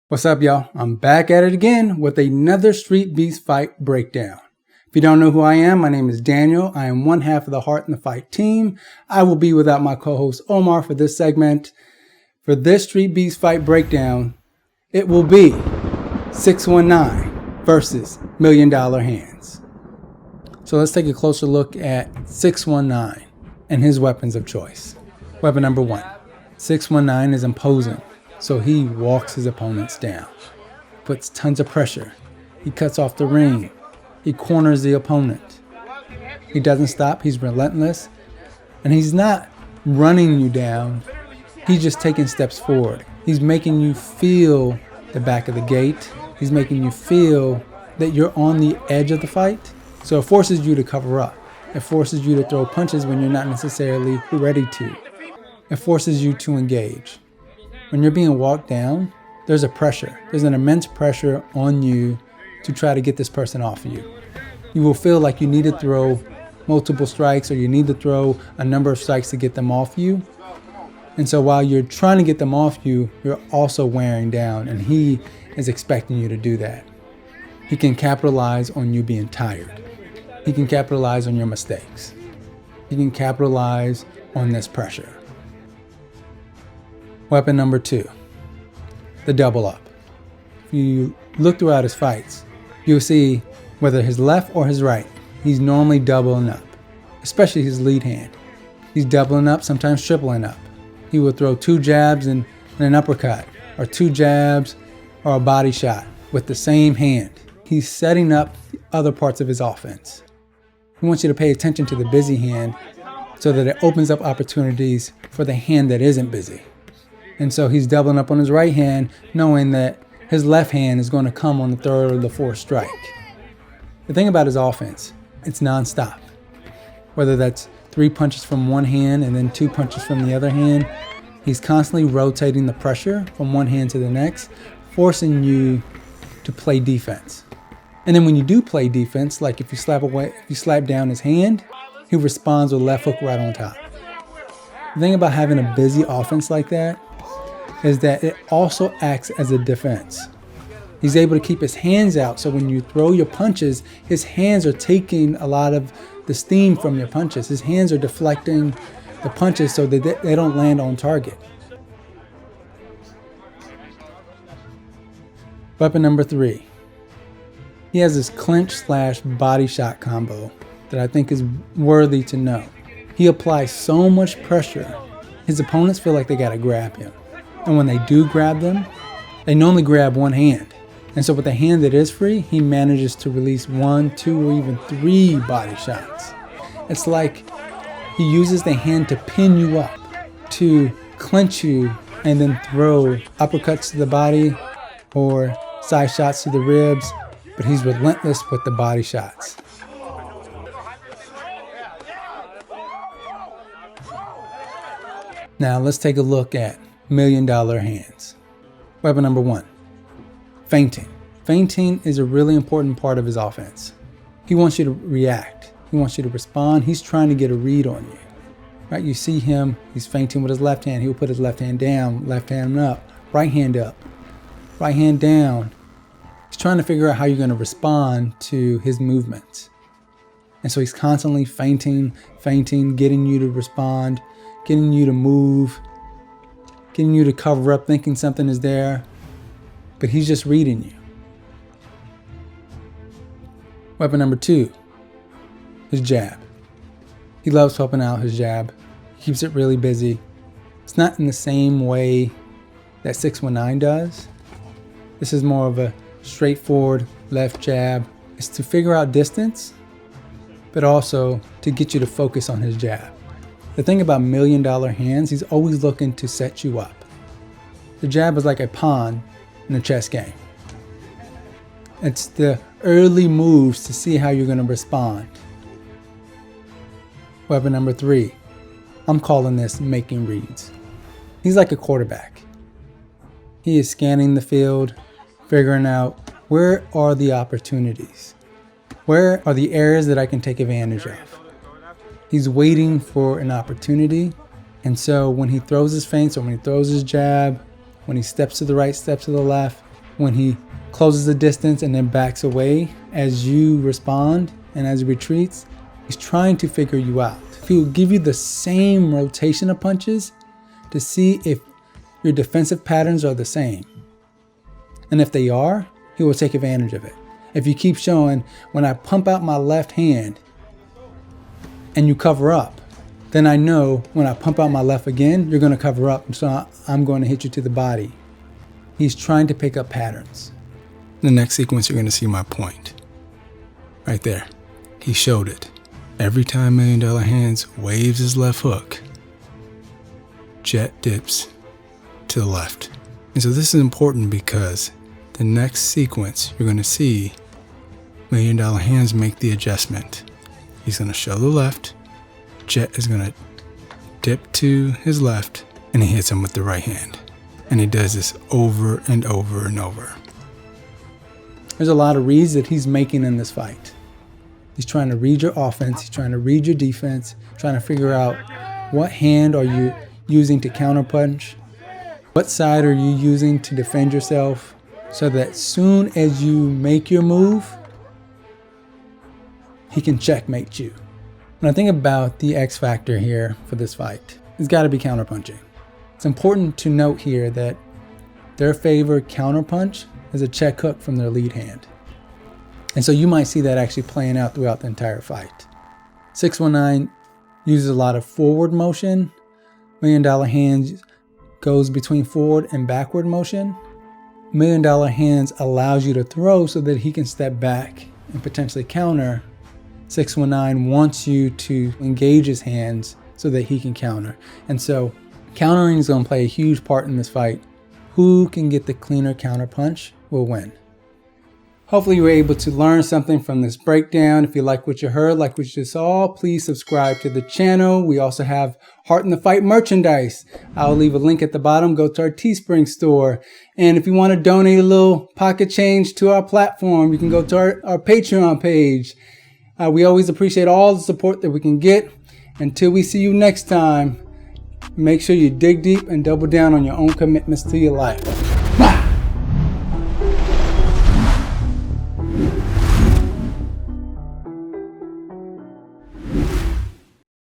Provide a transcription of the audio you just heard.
What's up, y'all? I'm back at it again with another Streetbeefs fight breakdown. If you don't know who I am, my name is Daniel. I am one half of the Heart in the Fight team. I will be without my co-host Omar for this segment. For this Streetbeefs fight breakdown, it will be 619 versus $1 Million Hands. So let's take a closer look at 619 and his weapons of choice. Weapon number one. 619 is imposing. So he walks his opponents down, puts tons of pressure. He cuts off the ring. He corners the opponent. He doesn't stop. He's relentless. And he's not running you down. He's just taking steps forward. He's making you feel the back of the gate. He's making you feel that you're on the edge of the fight. So it forces you to cover up. It forces you to throw punches when you're not necessarily ready to. It forces you to engage. When you're being walked down, there's a pressure. There's an immense pressure on you to try to get this person off of you. You will feel like you need to throw multiple strikes or you need to throw a number of strikes to get them off you. And so while you're trying to get them off you, you're also wearing down, and he is expecting you to do that. He can capitalize on you being tired. He can capitalize on your mistakes. He can capitalize on this pressure. Weapon number two, the double up. If you look throughout his fights, you'll see whether his left or his right, he's normally doubling up, especially his lead hand. He's doubling up, sometimes tripling up. He will throw two jabs and an uppercut, or two jabs or a body shot with the same hand. He's setting up the other parts of his offense. He wants you to pay attention to the busy hand so that it opens up opportunities for the hand that isn't busy. And so he's doubling up on his right hand, knowing that his left hand is going to come on the third or the fourth strike. The thing about his offense, it's nonstop. Whether that's 3 punches from one hand and then 2 punches from the other hand, he's constantly rotating the pressure from one hand to the next, forcing you to play defense. And then when you do play defense, like if you slap down his hand, he responds with a left hook right on top. The thing about having a busy offense like that is that it also acts as a defense. He's able to keep his hands out, so when you throw your punches, his hands are taking a lot of the steam from your punches. His hands are deflecting the punches so that they don't land on target. Weapon number three. He has this clinch/body shot combo that I think is worthy to know. He applies so much pressure, his opponents feel like they gotta grab him. And when they do grab them, they normally grab one hand. And so with the hand that is free, he manages to release 1, 2, or even 3 body shots. It's like he uses the hand to pin you up, to clinch you, and then throw uppercuts to the body or side shots to the ribs, but he's relentless with the body shots. Now let's take a look at $1 Million Hands. Weapon number one, feinting. Feinting is a really important part of his offense. He wants you to react. He wants you to respond. He's trying to get a read on you. Right? You see him, he's feinting with his left hand. He'll put his left hand down, left hand up, right hand down. He's trying to figure out how you're going to respond to his movements. And so he's constantly feinting, getting you to respond, getting you to move, getting you to cover up, thinking something is there, but he's just reading you. Weapon number two, his jab. He loves helping out his jab. He keeps it really busy. It's not in the same way that 619 does. This is more of a straightforward left jab. It's to figure out distance, but also to get you to focus on his jab. The thing about $1 Million Hands, he's always looking to set you up. The jab is like a pawn in a chess game. It's the early moves to see how you're going to respond. Weapon number three, I'm calling this making reads. He's like a quarterback. He is scanning the field, figuring out where are the opportunities? Where are the areas that I can take advantage of? He's waiting for an opportunity. And so when he throws his feints or when he throws his jab, when he steps to the right, steps to the left, when he closes the distance and then backs away as you respond and as he retreats, he's trying to figure you out. He will give you the same rotation of punches to see if your defensive patterns are the same. And if they are, he will take advantage of it. If you keep showing, when I pump out my left hand and you cover up, then I know when I pump out my left again, you're going to cover up. And so I'm going to hit you to the body. He's trying to pick up patterns. The next sequence, you're going to see my point. Right there. He showed it. Every time $1 Million Hands waves his left hook, Jet dips to the left. And so this is important because the next sequence, you're going to see $1 Million Hands make the adjustment. He's going to show the left. Jet is going to dip to his left, and he hits him with the right hand. And he does this over and over and over. There's a lot of reads that he's making in this fight. He's trying to read your offense. He's trying to read your defense, trying to figure out what hand are you using to counterpunch, what side are you using to defend yourself, so that soon as you make your move, he can checkmate you. When I think about the X factor here for this fight, it's got to be counterpunching. It's important to note here that their favorite counterpunch is a check hook from their lead hand. And so you might see that actually playing out throughout the entire fight. 619 uses a lot of forward motion. $1 Million Hands goes between forward and backward motion. $1 Million Hands allows you to throw so that he can step back and potentially counter. 619 wants you to engage his hands so that he can counter. And so countering is going to play a huge part in this fight. Who can get the cleaner counter punch will win. Hopefully you were able to learn something from this breakdown. If you like what you heard, like what you saw, please subscribe to the channel. We also have Heart in the Fight merchandise. I'll leave a link at the bottom. Go to our Teespring store. And if you want to donate a little pocket change to our platform, you can go to our Patreon page. We always appreciate all the support that we can get. Until we see you next time, make sure you dig deep and double down on your own commitments to your life. Bye.